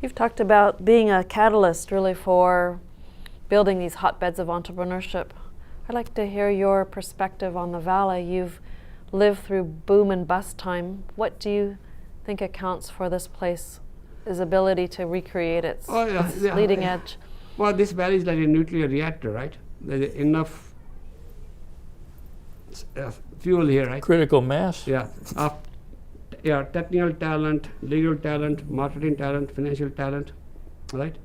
You've talked about being a catalyst really for building these hotbeds of entrepreneurship. I'd like to hear your perspective on the Valley. You've lived through boom and bust time. What do you think accounts for this place's ability to recreate its leading edge? Well, this valley is like a nuclear reactor, right? There's enough fuel here, right? Critical mass. Yeah. Technical talent, legal talent, marketing talent, financial talent, right?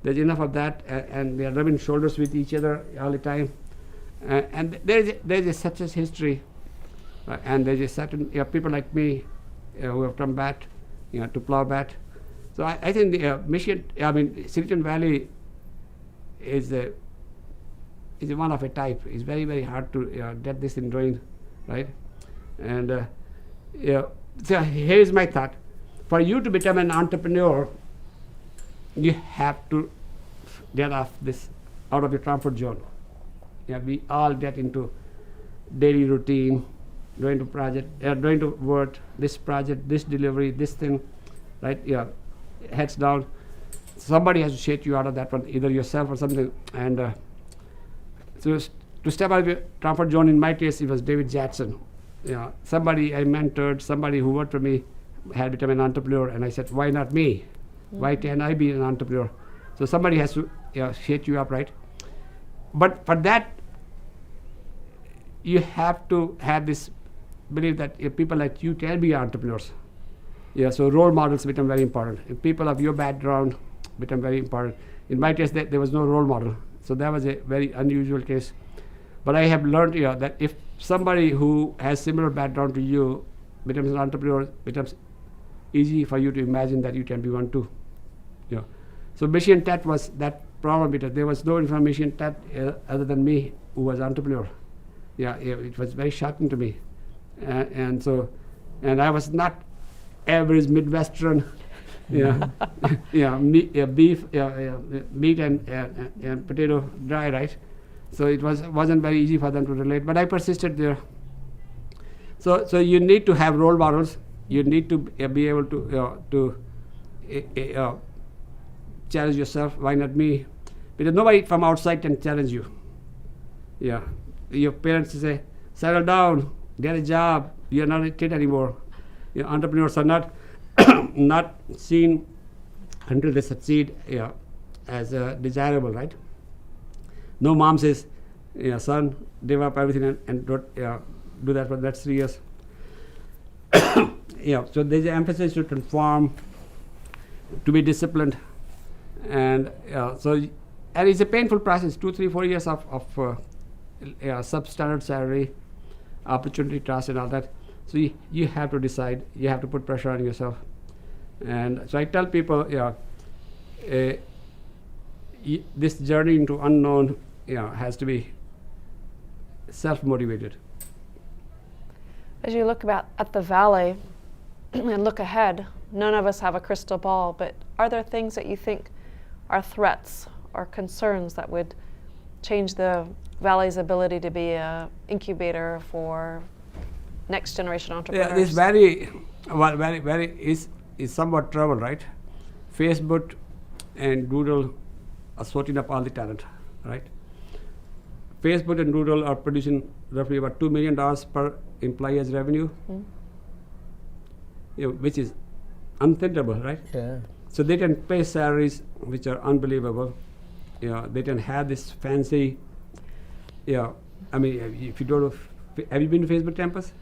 There's enough of that, and we are rubbing shoulders with each other all the time. And there's a success history, and there's a certain people like me who have come back, to plow back. So I think the Silicon Valley is one of a type. It's very, very hard to get this in going, right? And so here's my thought: for you to become an entrepreneur, you have to get out of your comfort zone. Yeah, we all get into daily routine, going to work, this project, this delivery, this thing, right? Yeah, heads down. Somebody has to shake you out of that one, either yourself or something. And so to step out of your comfort zone, in my case, it was David Jackson. Somebody I mentored, somebody who worked for me, had become an entrepreneur, and I said, why not me? Mm-hmm. Why can't I be an entrepreneur? So somebody has to shake you up, right? But for that, you have to have this belief that people like you can be entrepreneurs. Yeah, so role models become very important. If people of your background become very important. In my case, there was no role model, so that was a very unusual case. But I have learned that if somebody who has similar background to you becomes an entrepreneur, it becomes easy for you to imagine that you can be one too. So Michigan Tech was that problem because there was no information Tech other than me who was entrepreneur. It was very shocking to me, and I was not average Midwestern, beef, meat and potato dry, right? So it wasn't very easy for them to relate, but I persisted there. So you need to have role models. You need to be able to challenge yourself. Why not me? Because nobody from outside can challenge you. Yeah, your parents say, settle down, get a job. You're not a kid anymore. Entrepreneurs are not not seen until they succeed as desirable, right? No mom says, son, give up everything and do that for the next 3 years. So there's an emphasis to conform, to be disciplined, and it's a painful process. 2, 3, 4 years of substandard salary, opportunity cost, and all that. So you have to decide. You have to put pressure on yourself. And so I tell people, this journey into unknown, has to be self-motivated. As you look at the Valley and look ahead, none of us have a crystal ball, but are there things that you think are threats or concerns that would change the Valley's ability to be an incubator for next generation entrepreneurs? Yeah, this very is somewhat trouble, right? Facebook and Google are sorting up all the talent, right? Facebook and Google are producing roughly about $2 million per employee as revenue, which is unthinkable, right? Yeah. So they can pay salaries which are unbelievable. They can have this fancy. If you go to, have you been to Facebook campus?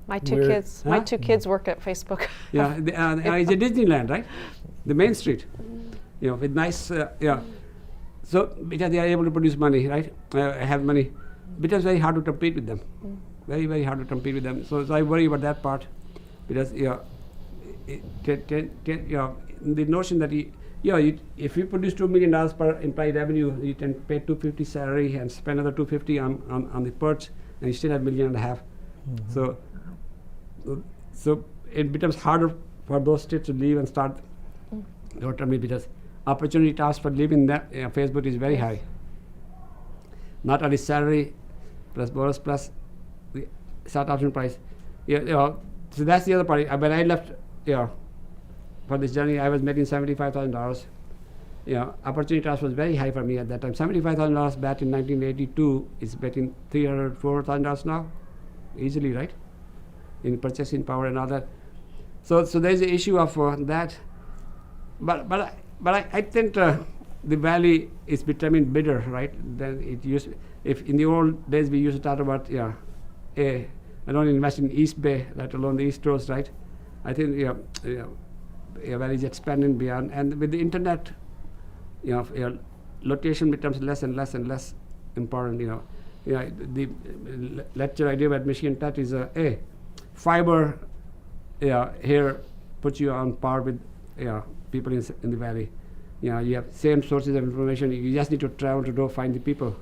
My two kids work at Facebook. It's a Disneyland, right? The main street, with nice, So because they are able to produce money, right? Have money, because very hard to compete with them. Very, very hard to compete with them. So I worry about that part, because the notion that if you produce $2 million per employee revenue, you can pay $250 salary and spend another $250 on the perch, and you still have $1.5 million. Mm-hmm. So it becomes harder for those states to leave and start because opportunity cost for leaving that Facebook is very high. Not only salary plus bonus plus the stock option price. So that's the other part. When I left for this journey, I was making $75,000. Opportunity cost was very high for me at that time. $75,000 back in 1982 is betting $304,000 now, easily, right? In purchasing power and all that. So there's the issue of that. But I think the valley is becoming bigger, right? Than it used. If in the old days we used to talk about I don't invest in East Bay, let alone the East Coast, right? I think valley is expanding beyond, and with the internet, location becomes less and less and less important. The lecture I gave at Michigan Tech is fiber. Here puts you on par with people in the valley. You have same sources of information. You just need to travel to go find the people.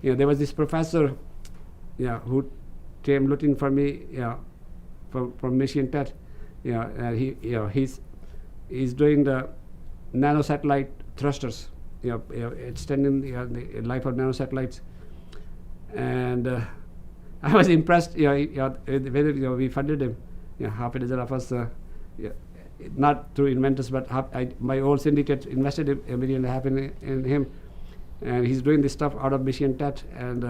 There was this professor, who came looking for me, from Michigan Tech. He's doing the nanosatellite thrusters, extending the life of nanosatellites. And I was impressed. Whether we funded him, half a dozen of us. Not through inventors, but my old syndicate invested $1.5 million in him, and he's doing this stuff out of Michigan Tech, and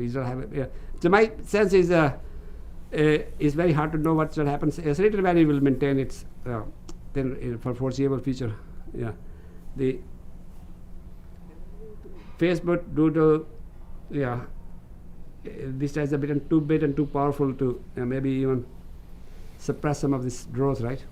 he's So my sense is it's very hard to know what's going to happen. Silicon Valley will maintain its then for foreseeable future. The Facebook, Google, these guys have become too big and too powerful to maybe even suppress some of this growth, right?